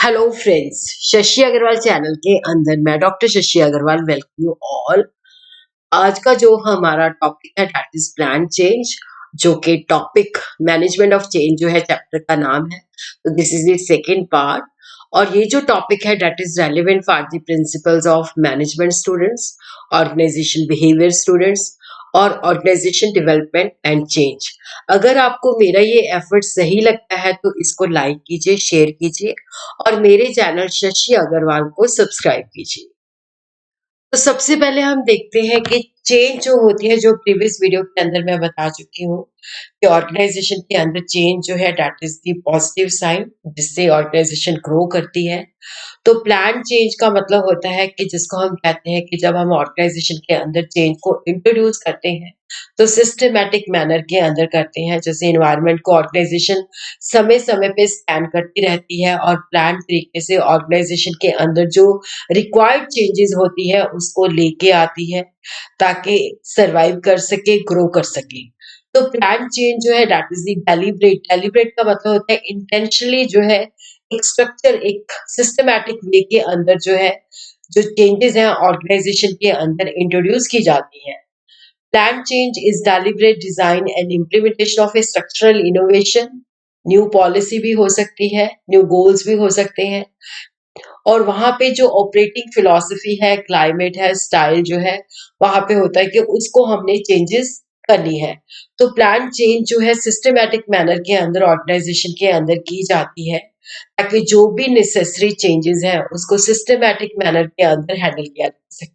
Hello friends, Shashi Agarwal channel के अंदर मैं doctor Shashi Agarwal welcome you all. आज का जो हमारा टॉपिक है दैट इज प्लान चेंज, जो कि टॉपिक मैनेजमेंट ऑफ चेंज जो है चैप्टर का नाम है। तो this is the second part और ये जो टॉपिक है that is relevant for the principles of management students, organisation behaviour students और ऑर्गेनाइजेशन डेवलपमेंट एंड चेंज। अगर आपको मेरा ये एफर्ट सही लगता है तो इसको लाइक कीजिए, शेयर कीजिए और मेरे चैनल शशि अग्रवाल को सब्सक्राइब कीजिए। तो सबसे पहले हम देखते हैं कि चेंज जो होती है, जो प्रीवियस वीडियो के अंदर मैं बता चुकी हूँ कि ऑर्गेनाइजेशन के अंदर चेंज जो है that is the positive sign, जिससे ऑर्गेनाइजेशन ग्रो करती है। तो प्लान चेंज का मतलब होता है कि जिसको हम कहते हैं कि जब हम ऑर्गेनाइजेशन के अंदर चेंज को इंट्रोड्यूस करते हैं तो सिस्टमैटिक मैनर के अंदर करते हैं। जैसे एनवायरनमेंट को ऑर्गेनाइजेशन समय समय पे स्कैन करती रहती है और प्लान तरीके से ऑर्गेनाइजेशन के अंदर जो रिक्वायर्ड चेंजेस होती है उसको लेके आती है ताकि सरवाइव कर सके, ग्रो कर सके। तो प्लान चेंज जो है that is the deliberate. Deliberate का मतलब होता है इंटेंशनली जो है एक स्ट्रक्चर, एक सिस्टमैटिक वे के अंदर जो है जो चेंजेस हैं ऑर्गेनाइजेशन के अंदर इंट्रोड्यूस की जाती हैं। Plan change is deliberate design and implementation of A structural innovation. New policy भी हो सकती है, न्यू गोल्स भी हो सकते हैं और वहां पे जो ऑपरेटिंग फिलॉसफी है, क्लाइमेट है, स्टाइल जो है वहां पे होता है कि उसको हमने चेंजेस करनी है। तो प्लान चेंज जो है सिस्टमैटिक मैनर के अंदर ऑर्गेनाइजेशन के अंदर की जाती है ताकि जो भी नेसेसरी चेंजेस हैं उसको सिस्टमैटिक मैनर के अंदर हैंडल किया जा सके।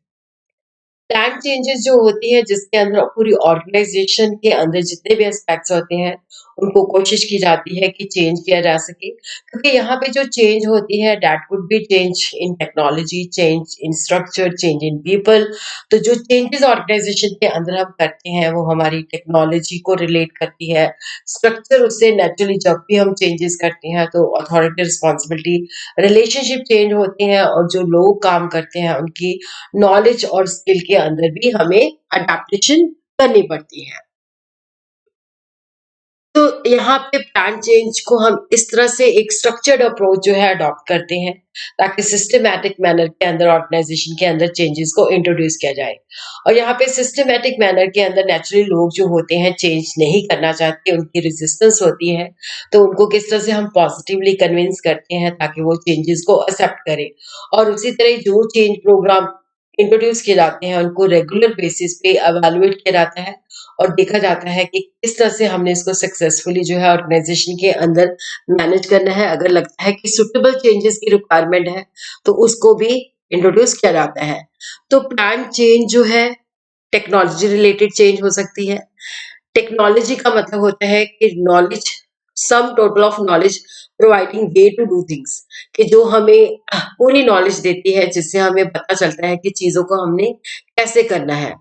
प्लान चेंजेस जो होती है जिसके अंदर पूरी ऑर्गेनाइजेशन के अंदर जितने भी एस्पेक्ट्स होते हैं उनको कोशिश की जाती है कि चेंज किया जा सके, क्योंकि यहाँ पे जो चेंज होती है that could be change in technology, change in structure, change in people. तो जो चेंजेस ऑर्गेनाइजेशन के अंदर हम करते हैं वो हमारी टेक्नोलॉजी को रिलेट करती है, स्ट्रक्चर उससे नेचुरली जब भी हम चेंजेस करते हैं तो अथॉरिटी रिस्पॉन्सिबिलिटी रिलेशनशिप चेंज होते हैं और जो लोग काम करते हैं उनकी नॉलेज और स्किल के अंदर भी हमें अडेप्टेशन करनी पड़ती है। तो यहाँ पे प्लान चेंज को हम इस तरह से एक स्ट्रक्चर्ड अप्रोच जो है अडॉप्ट करते हैं ताकि सिस्टमैटिक मैनर के अंदर ऑर्गेनाइजेशन के अंदर चेंजेस को इंट्रोड्यूस किया जाए। और यहाँ पे सिस्टमैटिक मैनर के अंदर नेचुरली लोग जो होते हैं चेंज नहीं करना चाहते, उनकी रेजिस्टेंस होती है, तो उनको किस तरह से हम पॉजिटिवली कन्विंस करते हैं ताकि वो चेंजेस को एक्सेप्ट करें। और उसी तरह जो चेंज प्रोग्राम इंट्रोड्यूस किए जाते हैं उनको रेगुलर बेसिस पे एवेलुएट किया जाता है और देखा जाता है कि किस तरह से हमने इसको सक्सेसफुली जो है ऑर्गेनाइजेशन के अंदर मैनेज करना है। अगर लगता है कि सुटेबल चेंजेस की रिक्वायरमेंट है तो उसको भी इंट्रोड्यूस किया जाता है। तो प्लान चेंज जो है टेक्नोलॉजी रिलेटेड चेंज हो सकती है। टेक्नोलॉजी का मतलब होता है कि knowledge, sum total of knowledge providing way to do things, कि जो हमें पूरी नॉलेज देती है जिससे हमें पता चलता है कि चीजों को हमने कैसे करना है।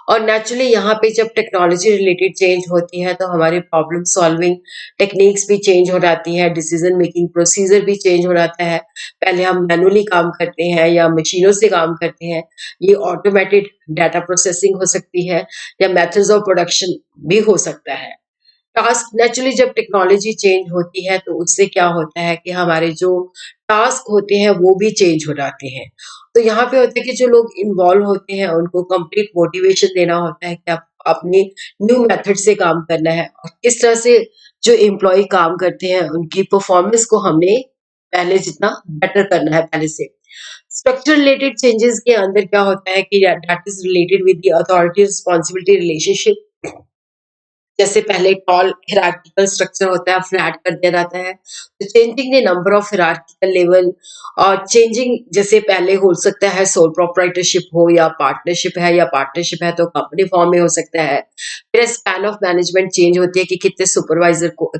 और नेचुरली यहाँ पे जब टेक्नोलॉजी रिलेटेड चेंज होती है तो हमारी प्रॉब्लम सॉल्विंग टेक्निक्स भी चेंज हो जाती है, डिसीजन मेकिंग प्रोसीजर भी चेंज हो जाता है। पहले हम मैनुअली काम करते हैं या मशीनों से काम करते हैं, ये ऑटोमेटेड डाटा प्रोसेसिंग हो सकती है या मेथड्स ऑफ प्रोडक्शन भी हो सकता है। टास्क नेचुरली जब टेक्नोलॉजी चेंज होती है तो उससे क्या होता है कि हमारे जो टास्क होते हैं वो भी चेंज हो जाते हैं। तो यहाँ पे होता है कि जो लोग इन्वॉल्व होते हैं उनको कंप्लीट मोटिवेशन देना होता है कि आप अपने न्यू मेथड से काम करना है और किस तरह से जो एम्प्लॉय काम करते हैं उनकी परफॉर्मेंस को हमने पहले जितना बेटर करना है पहले से। स्ट्रक्चर रिलेटेड चेंजेस के अंदर क्या होता है कि that is related with the authority responsibility relationship. जैसे पहले टॉल हिरार्किकल स्ट्रक्चर होता है, फ्लैट कर दिया जाता है। तो changing the number of hierarchical level और चेंजिंग, जैसे पहले हो सकता है सोल प्रोप्राइटरशिप हो या पार्टनरशिप है तो कंपनी फॉर्म में हो सकता है। फिर स्पैन ऑफ मैनेजमेंट चेंज होती है कि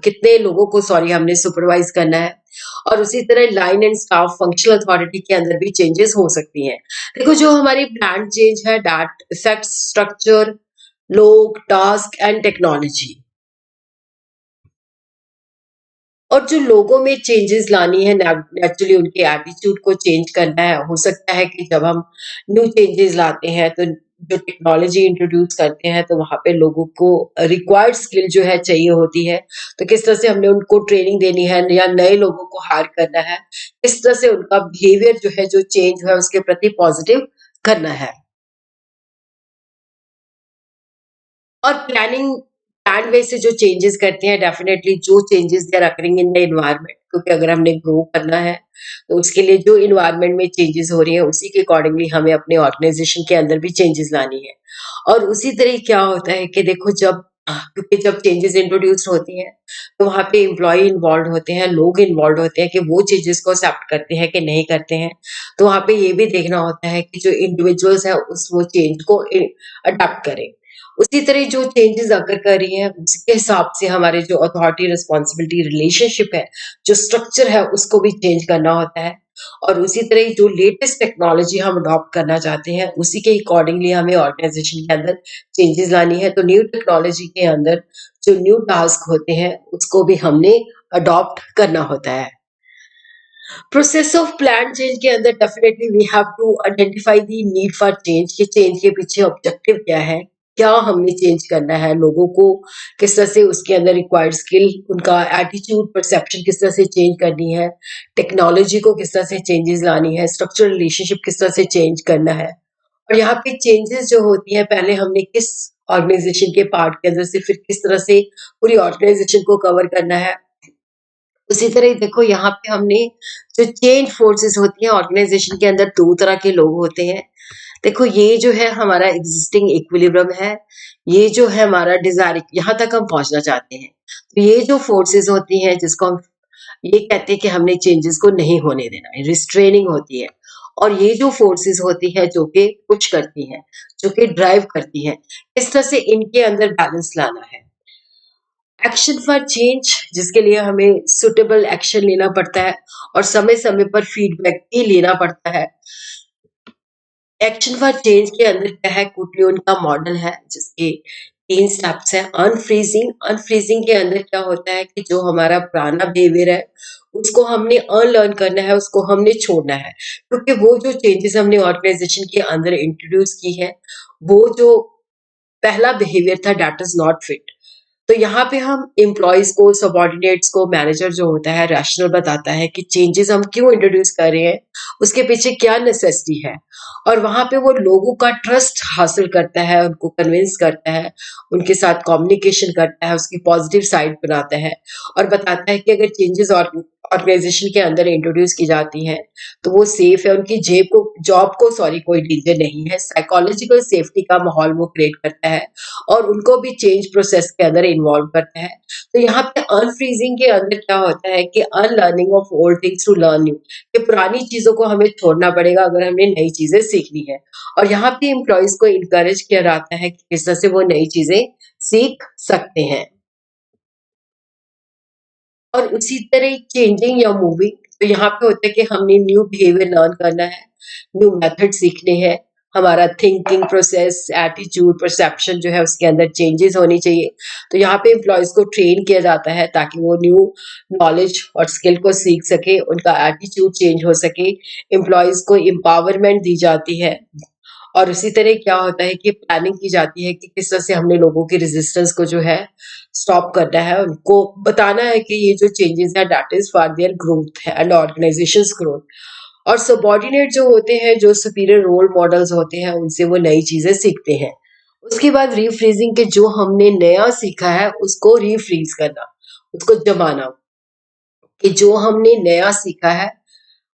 कितने लोगों को हमने सुपरवाइज करना है। और उसी तरह line and staff functional authority के अंदर भी चेंजेस हो सकती हैं। देखो जो हमारी प्लान चेंज है दैट इफेक्ट स्ट्रक्चर, लोग, टास्क एंड टेक्नोलॉजी। और जो लोगों में चेंजेस लानी है, नेचुरली उनके एटीट्यूड को चेंज करना है। हो सकता है कि जब हम न्यू चेंजेस लाते हैं तो जो टेक्नोलॉजी इंट्रोड्यूस करते हैं तो वहाँ पे लोगों को रिक्वायर्ड स्किल जो है चाहिए होती है। तो किस तरह से हमने उनको ट्रेनिंग देनी है या नए लोगों को हायर करना है, किस तरह से उनका बिहेवियर जो है जो चेंज है उसके प्रति पॉजिटिव करना है। और प्लान वे से जो चेंजेस करते हैं डेफिनेटली जो changes they are occurring in the environment, क्योंकि अगर हमने ग्रो करना है तो उसके लिए जो एनवायरनमेंट में चेंजेस हो रही है उसी के अकॉर्डिंगली हमें अपने ऑर्गेनाइजेशन के अंदर भी चेंजेस लानी है। और उसी तरह क्या होता है कि देखो जब क्योंकि जब चेंजेस इंट्रोड्यूस होती हैं तो वहाँ पे एम्प्लॉय इन्वॉल्व होते हैं, लोग इन्वॉल्व होते हैं कि वो चेंजेस को एक्सेप्ट करते हैं कि नहीं करते हैं। तो वहाँ पे ये भी देखना होता है कि जो इंडिविजुअल्स है उस वो चेंज को अडॉप्ट करें। उसी तरह जो चेंजेस अगर कर रही हैं उसके हिसाब से हमारे जो अथॉरिटी रिस्पॉन्सिबिलिटी रिलेशनशिप है, जो स्ट्रक्चर है उसको भी चेंज करना होता है। और उसी तरह जो लेटेस्ट टेक्नोलॉजी हम अडॉप्ट करना चाहते हैं उसी के अकॉर्डिंगली हमें ऑर्गेनाइजेशन के अंदर चेंजेस लानी है। तो न्यू टेक्नोलॉजी के अंदर जो न्यू टास्क होते हैं उसको भी हमने अडॉप्ट करना होता है। प्रोसेस ऑफ प्लान चेंज के अंदर definitely we have to identify the need for change कि चेंज के पीछे ऑब्जेक्टिव क्या है, क्या हमने चेंज करना है, लोगों को किस तरह से उसके अंदर रिक्वायर्ड स्किल, उनका एटीट्यूड परसेप्शन किस तरह से चेंज करनी है, टेक्नोलॉजी को किस तरह से चेंजेस लानी है, स्ट्रक्चरल रिलेशनशिप किस तरह से चेंज करना है। और यहाँ पे चेंजेस जो होती है पहले हमने किस ऑर्गेनाइजेशन के पार्ट के अंदर से फिर किस तरह से पूरी ऑर्गेनाइजेशन को कवर करना है। उसी तरह ही देखो यहाँ पे हमने जो चेंज फोर्सेस होती हैं ऑर्गेनाइजेशन के अंदर दो तरह के लोग होते हैं। देखो ये जो है हमारा एग्जिस्टिंग इक्विलिब्रियम है, ये जो है हमारा डिजायर यहाँ तक हम पहुंचना चाहते हैं। तो ये जो फोर्सेस होती हैं जिसको हम ये कहते हैं कि हमने चेंजेस को नहीं होने देना है, रिस्ट्रेनिंग होती है। और ये जो फोर्सेस होती है जो कि पुश करती हैं, जो कि ड्राइव करती हैं, इस तरह से इनके अंदर बैलेंस लाना है। एक्शन फॉर चेंज जिसके लिए हमें सुटेबल एक्शन लेना पड़ता है और समय समय पर फीडबैक भी लेना पड़ता है। एक्शन फॉर चेंज के अंदर क्या है, कुटलियन का मॉडल है जिसके 3 स्टेप्स हैं। अनफ्रीजिंग, अनफ्रीजिंग के अंदर क्या होता है कि जो हमारा पुराना बिहेवियर है उसको हमने अनलर्न करना है, उसको हमने छोड़ना है, क्योंकि वो जो चेंजेस हमने ऑर्गेनाइजेशन के अंदर इंट्रोड्यूस की है वो जो पहला बिहेवियर था दैट इज नॉट फिट। तो यहाँ पे हम एम्प्लॉयज को, सबॉर्डिनेट्स को, मैनेजर जो होता है रैशनल बताता है कि चेंजेस हम क्यों इंट्रोड्यूस कर रहे हैं, उसके पीछे क्या नेसेसिटी है। और वहां पे वो लोगों का ट्रस्ट हासिल करता है, उनको कन्विंस करता है, उनके साथ कम्युनिकेशन करता है, उसकी पॉजिटिव साइड बनाता है और बताता है कि अगर चेंजेस ऑर्गेनाइजेशन के अंदर इंट्रोड्यूस की जाती हैं तो वो सेफ है, उनकी जेब को, जॉब को सॉरी कोई डेंजर नहीं है। साइकोलॉजिकल सेफ्टी का माहौल वो क्रिएट करता है और उनको भी चेंज प्रोसेस के अंदर इन्वॉल्व करता है। तो यहाँ पे अनफ्रीजिंग के अंदर क्या होता है कि unlearning of old things to learn new, कि पुरानी चीजों को हमें छोड़ना पड़ेगा अगर हमने नई चीजें सीखनी है। और यहाँ पे एम्प्लॉयज को इनकरेज किया जाता है कि किस तरह से वो नई चीजें सीख सकते हैं। और उसी तरह चेंजिंग या मूविंग, तो यहाँ पे होता है कि हमने न्यू बिहेवियर लर्न करना है, न्यू मेथड सीखने हैं, हमारा थिंकिंग प्रोसेस, एटीट्यूड, परसेप्शन जो है उसके अंदर चेंजेस होनी चाहिए। तो यहाँ पे एम्प्लॉयज को ट्रेन किया जाता है ताकि वो न्यू नॉलेज और स्किल को सीख सके, उनका एटीट्यूड चेंज हो सके, एम्प्लॉयज को एम्पावरमेंट दी जाती है। और उसी तरह क्या होता है कि प्लानिंग की जाती है कि किस तरह से हमने लोगों की रेजिस्टेंस को जो है स्टॉप करना है, उनको बताना है कि ये जो चेंजेस है that is for their growth है एंड ऑर्गेनाइजेशंस ग्रोथ। और सबॉर्डिनेट जो होते हैं, जो सुपीरियर रोल मॉडल्स होते हैं, उनसे वो नई चीजें सीखते हैं। उसके बाद रीफ्रीजिंग के जो हमने नया सीखा है उसको रीफ्रीज करना, उसको जमाना, कि जो हमने नया सीखा है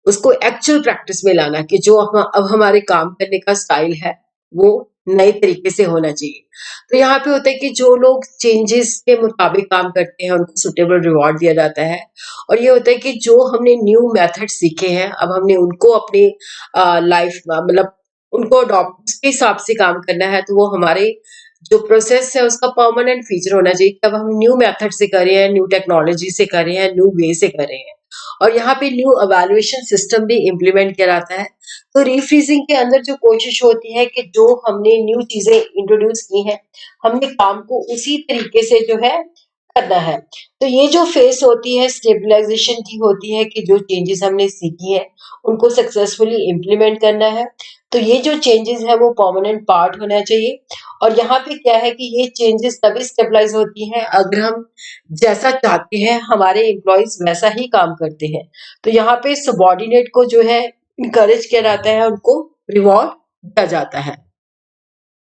उसको एक्चुअल प्रैक्टिस में लाना, कि जो अब हमारे काम करने का स्टाइल है वो नए तरीके से होना चाहिए। तो यहाँ पे होता है कि जो लोग चेंजेस के मुताबिक काम करते हैं उनको सुटेबल रिवॉर्ड दिया जाता है। और ये होता है कि जो हमने न्यू मेथड सीखे हैं अब हमने उनको अपने लाइफ मतलब उनको अडॉप्ट उसके हिसाब से काम करना है। तो वो हमारे जो प्रोसेस है उसका परमानेंट फीचर होना चाहिए कि अब हम न्यू मेथड से कर रहे हैं, न्यू टेक्नोलॉजी से कर रहे हैं, न्यू वे से कर रहे हैं। और यहाँ पे न्यू अवेल्युएशन सिस्टम भी इम्प्लीमेंट किया जाता है। तो रीफ्रीजिंग के अंदर जो कोशिश होती है कि जो हमने न्यू चीजें इंट्रोड्यूस की हैं हमने काम को उसी तरीके से जो है करना है। तो ये जो फेस होती है स्टेबलाइजेशन की होती है कि जो चेंजेस हमने सीखी है उनको सक्सेसफुली इम्प्लीमेंट करना है। तो ये जो चेंजेस है वो परमानेंट पार्ट होना चाहिए। और यहाँ पे क्या है कि ये चेंजेस तभी स्टेबलाइज होती हैं अगर हम जैसा चाहते हैं हमारे एम्प्लॉइज वैसा ही काम करते हैं। तो यहाँ पे सबॉर्डिनेट को जो है इनकरेज किया जाता है, उनको रिवॉर्ड दिया जाता है।